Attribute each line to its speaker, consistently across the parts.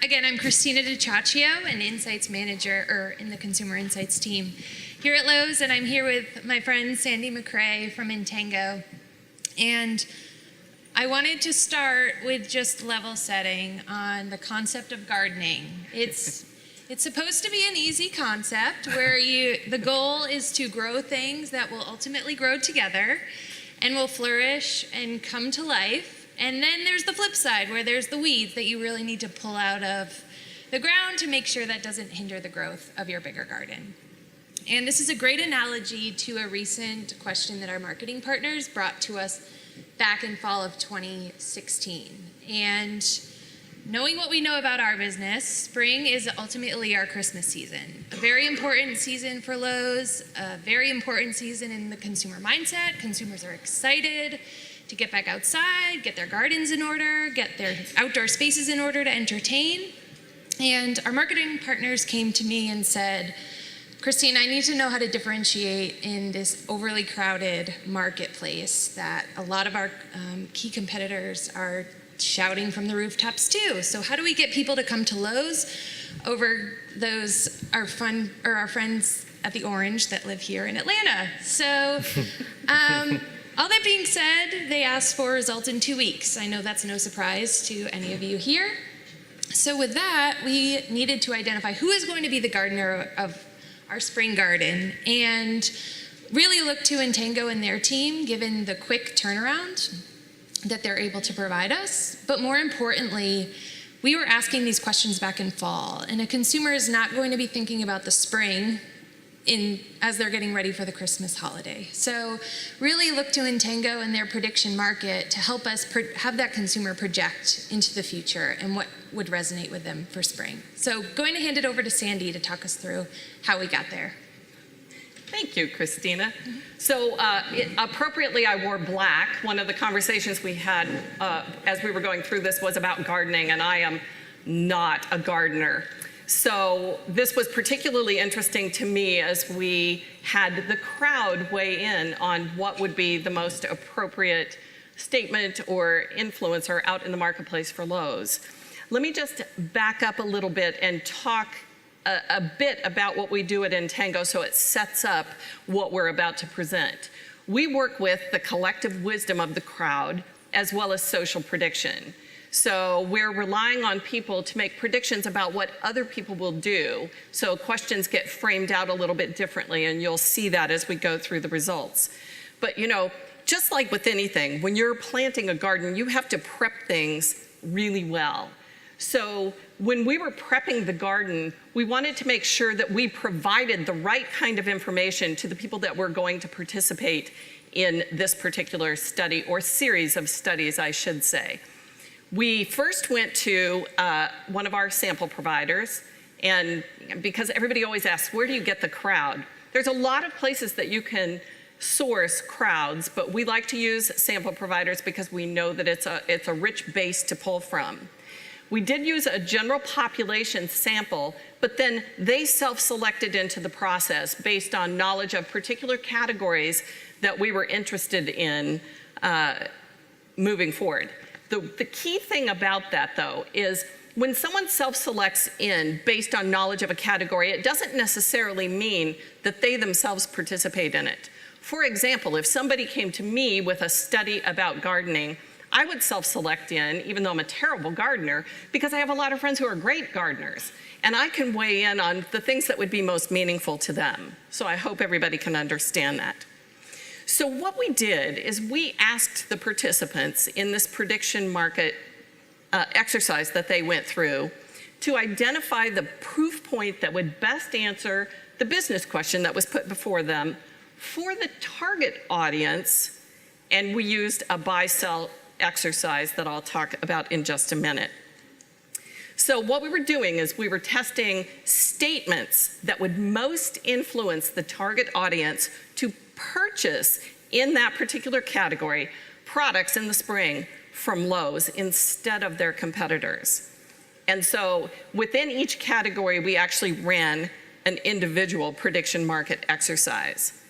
Speaker 1: Again, I'm Christina DiCiaccio, an Insights Manager in the Consumer Insights team here at Lowe's, and I'm here with my friend Sandy McCrae from Intengo. And I wanted to start with just level setting on the concept of gardening. It's supposed to be an easy concept where the goal is to grow things that will ultimately grow together and will flourish and come to life. And then there's the flip side where there's the weeds that you really need to pull out of the ground to make sure that doesn't hinder the growth of your bigger garden. And this is a great analogy to a recent question that our marketing partners brought to us back in fall of 2016. And knowing what we know about our business, spring is ultimately our Christmas season. A very important season for Lowe's, a very important season in the consumer mindset. Consumers are excited to get back outside, get their gardens in order, get their outdoor spaces in order to entertain. And our marketing partners came to me and said, Christine, I need to know how to differentiate in this overly crowded marketplace that a lot of our key competitors are shouting from the rooftops too. So how do we get people to come to Lowe's over our friends at the Orange that live here in Atlanta? So all that being said, they asked for results in 2 weeks. I know that's no surprise to any of you here. So with that, we needed to identify who is going to be the gardener of our spring garden and really look to Intengo and their team, given the quick turnaround that they're able to provide us. But more importantly, we were asking these questions back in fall, and a consumer is not going to be thinking about the spring as they're getting ready for the Christmas holiday. So really look to Intengo and their prediction market to help us have that consumer project into the future and what would resonate with them for spring. So going to hand it over to Sandy to talk us through how we got there.
Speaker 2: Thank you, Christina. So appropriately, I wore black. One of the conversations we had as we were going through this was about gardening, and I am not a gardener. So this was particularly interesting to me as we had the crowd weigh in on what would be the most appropriate statement or influencer out in the marketplace for Lowe's. Let me just back up a little bit and talk a bit about what we do at Intengo so it sets up what we're about to present. We work with the collective wisdom of the crowd as well as social prediction. So we're relying on people to make predictions about what other people will do. So questions get framed out a little bit differently, and you'll see that as we go through the results. But just like with anything, when you're planting a garden, you have to prep things really well. So when we were prepping the garden, we wanted to make sure that we provided the right kind of information to the people that were going to participate in this particular study, or series of studies, I should say. We first went to one of our sample providers, and because everybody always asks, where do you get the crowd? There's a lot of places that you can source crowds, but we like to use sample providers because we know that it's a rich base to pull from. We did use a general population sample, but then they self-selected into the process based on knowledge of particular categories that we were interested in moving forward. The key thing about that, though, is when someone self-selects in based on knowledge of a category, it doesn't necessarily mean that they themselves participate in it. For example, if somebody came to me with a study about gardening, I would self-select in, even though I'm a terrible gardener, because I have a lot of friends who are great gardeners, and I can weigh in on the things that would be most meaningful to them. So I hope everybody can understand that. So what we did is we asked the participants in this prediction market exercise that they went through to identify the proof point that would best answer the business question that was put before them for the target audience, and we used a buy-sell exercise that I'll talk about in just a minute. So what we were doing is we were testing statements that would most influence the target audience to purchase in that particular category products in the spring from Lowe's instead of their competitors. And so within each category, we actually ran an individual prediction market exercise.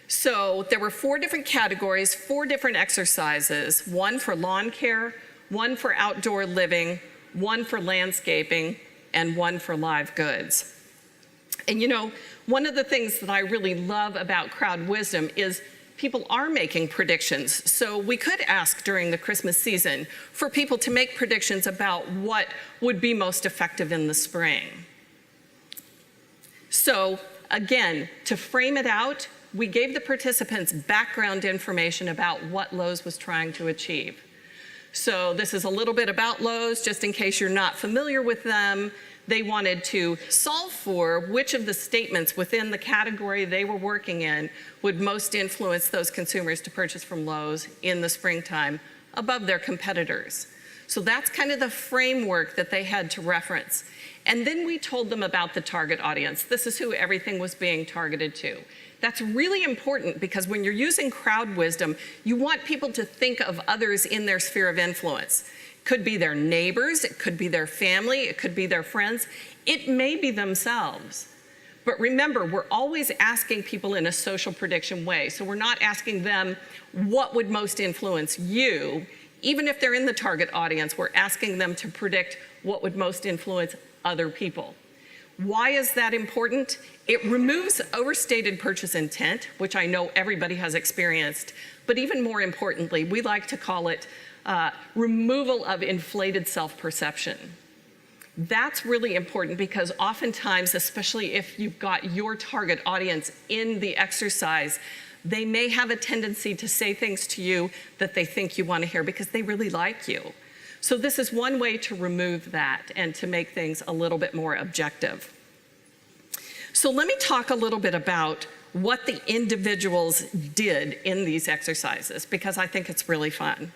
Speaker 2: So there were 4 different categories, 4 different exercises, one for lawn care, one for outdoor living, one for landscaping, and one for live goods. And you know, one of the things that I really love about crowd wisdom is people are making predictions. So we could ask during the Christmas season for people to make predictions about what would be most effective in the spring. So again, to frame it out, we gave the participants background information about what Lowe's was trying to achieve. So this is a little bit about Lowe's, just in case you're not familiar with them. They wanted to solve for which of the statements within the category they were working in would most influence those consumers to purchase from Lowe's in the springtime above their competitors. So that's kind of the framework that they had to reference. And then we told them about the target audience. This is who everything was being targeted to. That's really important because when you're using crowd wisdom, you want people to think of others in their sphere of influence. It could be their neighbors, it could be their family, it could be their friends, it may be themselves. But remember, we're always asking people in a social prediction way. So we're not asking them what would most influence you. Even if they're in the target audience, we're asking them to predict what would most influence other people. Why is that important? It removes overstated purchase intent, which I know everybody has experienced, but even more importantly, we like to call it removal of inflated self-perception. That's really important because oftentimes, especially if you've got your target audience in the exercise, they may have a tendency to say things to you that they think you want to hear because they really like you. So this is one way to remove that and to make things a little bit more objective. So let me talk a little bit about what the individuals did in these exercises because I think it's really fun.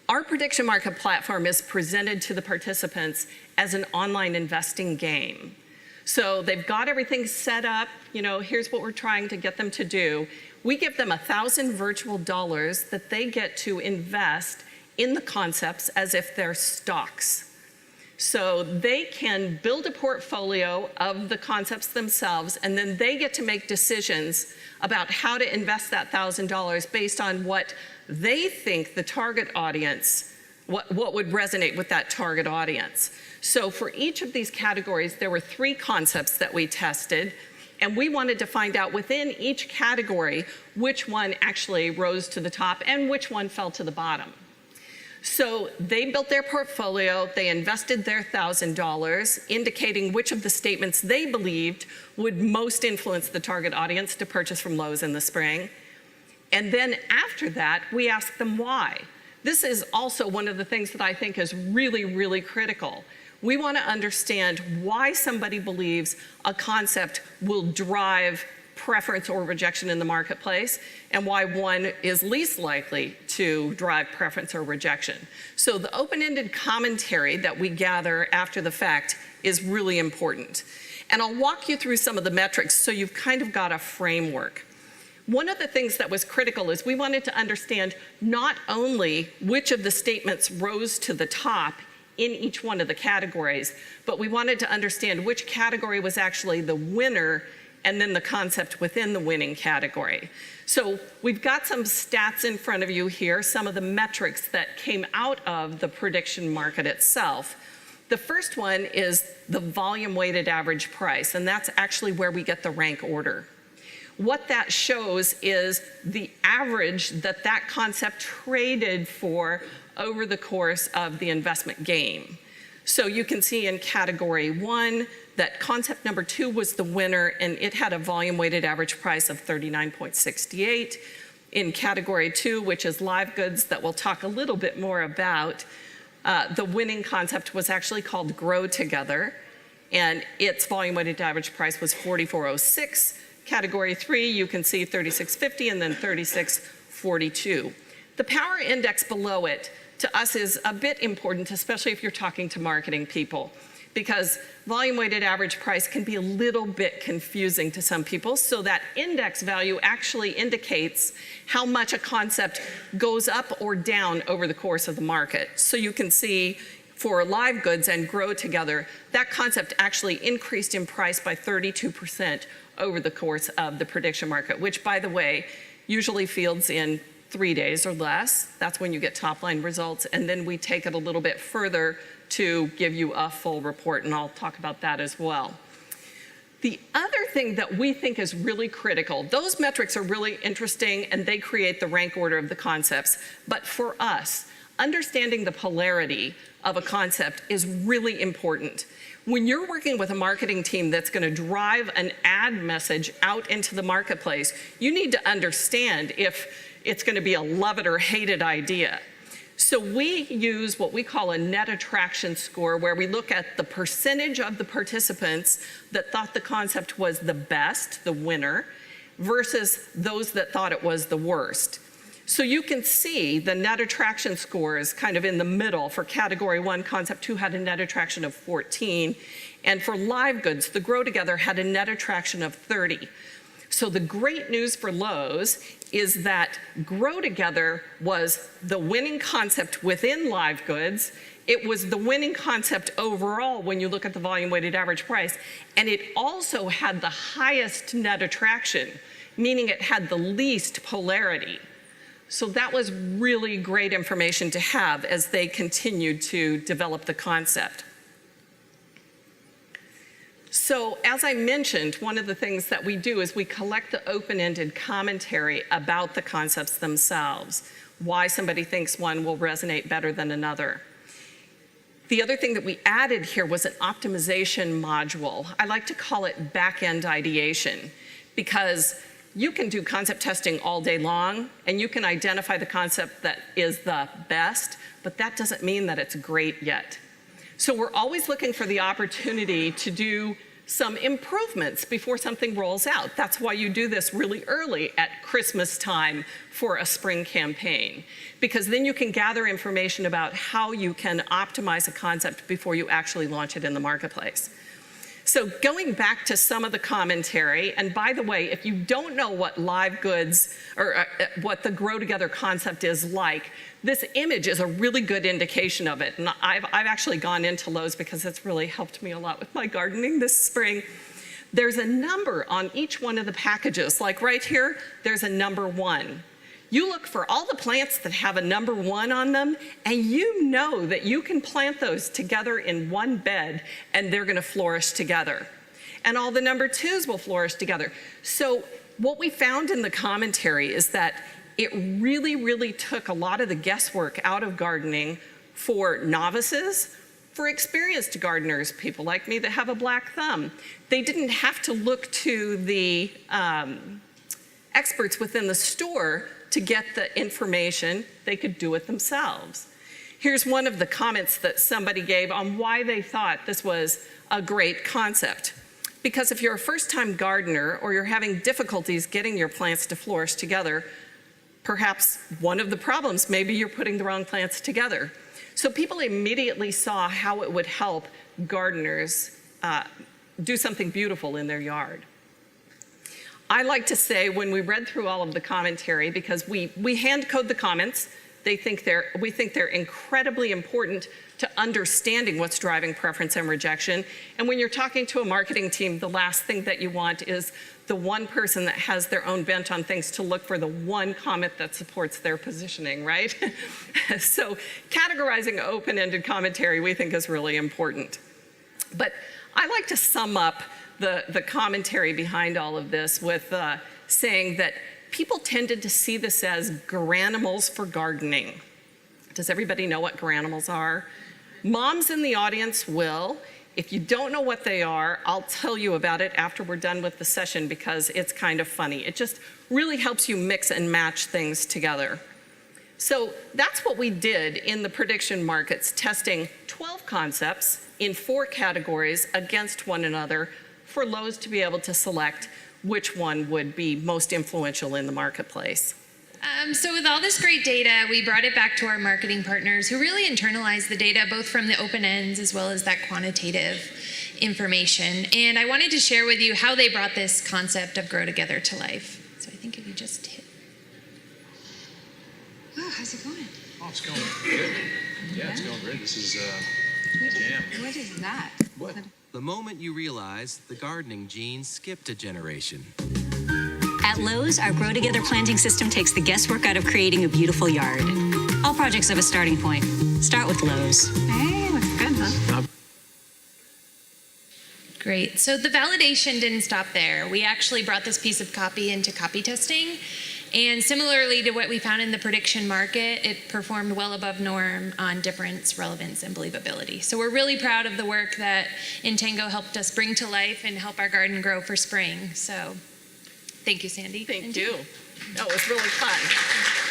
Speaker 2: Our prediction market platform is presented to the participants as an online investing game. So they've got everything set up, you know, here's what we're trying to get them to do. We give them 1,000 virtual dollars that they get to invest in the concepts as if they're stocks. So they can build a portfolio of the concepts themselves, and then they get to make decisions about how to invest that $1,000 based on what they think the target audience, what would resonate with that target audience. So for each of these categories, there were 3 concepts that we tested, and we wanted to find out within each category which one actually rose to the top and which one fell to the bottom. So they built their portfolio, they invested their $1,000, indicating which of the statements they believed would most influence the target audience to purchase from Lowe's in the spring. And then after that, we asked them why. This is also one of the things that I think is really, really critical. We want to understand why somebody believes a concept will drive preference or rejection in the marketplace, and why one is least likely to drive preference or rejection. So the open-ended commentary that we gather after the fact is really important. And I'll walk you through some of the metrics so you've kind of got a framework. One of the things that was critical is we wanted to understand not only which of the statements rose to the top in each one of the categories, but we wanted to understand which category was actually the winner and then the concept within the winning category. So we've got some stats in front of you here, some of the metrics that came out of the prediction market itself. The first one is the volume weighted average price, and that's actually where we get the rank order. What that shows is the average that that concept traded for over the course of the investment game. So you can see in category 1 that concept number 2 was the winner, and it had a volume weighted average price of 39.68. In category 2, which is live goods that we'll talk a little bit more about, the winning concept was actually called Grow Together, and its volume weighted average price was 44.06. Category 3, you can see 36.50 and then 36.42. The power index below it to us is a bit important, especially if you're talking to marketing people, because volume weighted average price can be a little bit confusing to some people. So that index value actually indicates how much a concept goes up or down over the course of the market. So you can see for live goods and Grow Together, that concept actually increased in price by 32% over the course of the prediction market, which, by the way, usually fields in 3 days or less. That's when you get top line results. And then we take it a little bit further to give you a full report, and I'll talk about that as well. The other thing that we think is really critical, those metrics are really interesting and they create the rank order of the concepts, but for us, understanding the polarity of a concept is really important. When you're working with a marketing team that's going to drive an ad message out into the marketplace, you need to understand if it's going to be a love it or hate it idea. So we use what we call a net attraction score, where we look at the percentage of the participants that thought the concept was the best, the winner, versus those that thought it was the worst. So you can see the net attraction scores kind of in the middle. For category 1, concept 2 had a net attraction of 14. And for live goods, the Grow Together had a net attraction of 30. So the great news for Lowe's is that Grow Together was the winning concept within live goods. It was the winning concept overall when you look at the volume weighted average price. And it also had the highest net attraction, meaning it had the least polarity. So that was really great information to have as they continued to develop the concept. So as I mentioned, one of the things that we do is we collect the open-ended commentary about the concepts themselves, why somebody thinks one will resonate better than another. The other thing that we added here was an optimization module. I like to call it back-end ideation, because you can do concept testing all day long and you can identify the concept that is the best, but that doesn't mean that it's great yet. So we're always looking for the opportunity to do some improvements before something rolls out. That's why you do this really early at Christmas time for a spring campaign, because then you can gather information about how you can optimize a concept before you actually launch it in the marketplace. So going back to some of the commentary, and by the way, if you don't know what live goods or what the Grow Together concept is like, this image is a really good indication of it. And I've actually gone into Lowe's because it's really helped me a lot with my gardening this spring. There's a number on each one of the packages. Like right here, there's a number 1. You look for all the plants that have a number 1 on them, and you know that you can plant those together in one bed and they're going to flourish together. And all the number 2s will flourish together. So what we found in the commentary is that it really, really took a lot of the guesswork out of gardening for novices, for experienced gardeners, people like me that have a black thumb. They didn't have to look to the experts within the store to get the information. They could do it themselves. Here's one of the comments that somebody gave on why they thought this was a great concept. Because if you're a first-time gardener or you're having difficulties getting your plants to flourish together, perhaps one of the problems, maybe you're putting the wrong plants together. So people immediately saw how it would help gardeners do something beautiful in their yard. I like to say, when we read through all of the commentary, because we hand code the comments, we think they're incredibly important to understanding what's driving preference and rejection. And when you're talking to a marketing team, the last thing that you want is the one person that has their own bent on things to look for the one comment that supports their positioning, right? So categorizing open-ended commentary we think is really important. But I like to sum up the commentary behind all of this with saying that people tended to see this as granimals for gardening. Does everybody know what granimals are? Moms in the audience will. If you don't know what they are, I'll tell you about it after we're done with the session, because it's kind of funny. It just really helps you mix and match things together. So that's what we did in the prediction markets, testing 12 concepts in 4 categories against one another for Lowe's to be able to select which one would be most influential in the marketplace.
Speaker 1: So with all this great data, we brought it back to our marketing partners, who really internalized the data, both from the open ends as well as that quantitative information. And I wanted to share with you how they brought this concept of Grow Together to life. So I think if you just hit.
Speaker 3: Oh, how's it going?
Speaker 4: Oh, it's going good. Yeah, it's going great. This is jam.
Speaker 3: What is that?
Speaker 4: What?
Speaker 5: The moment you realize the gardening gene skipped a generation.
Speaker 6: At Lowe's, our Grow Together planting system takes the guesswork out of creating a beautiful yard. All projects have a starting point. Start with Lowe's.
Speaker 3: Hey, what's
Speaker 6: good, huh?
Speaker 1: Great. So the validation didn't stop there. We actually brought this piece of copy into copy testing. And similarly to what we found in the prediction market, it performed well above norm on difference, relevance, and believability. So we're really proud of the work that Intengo helped us bring to life and help our garden grow for spring. So thank you, Sandy.
Speaker 2: Thank you. That was really fun.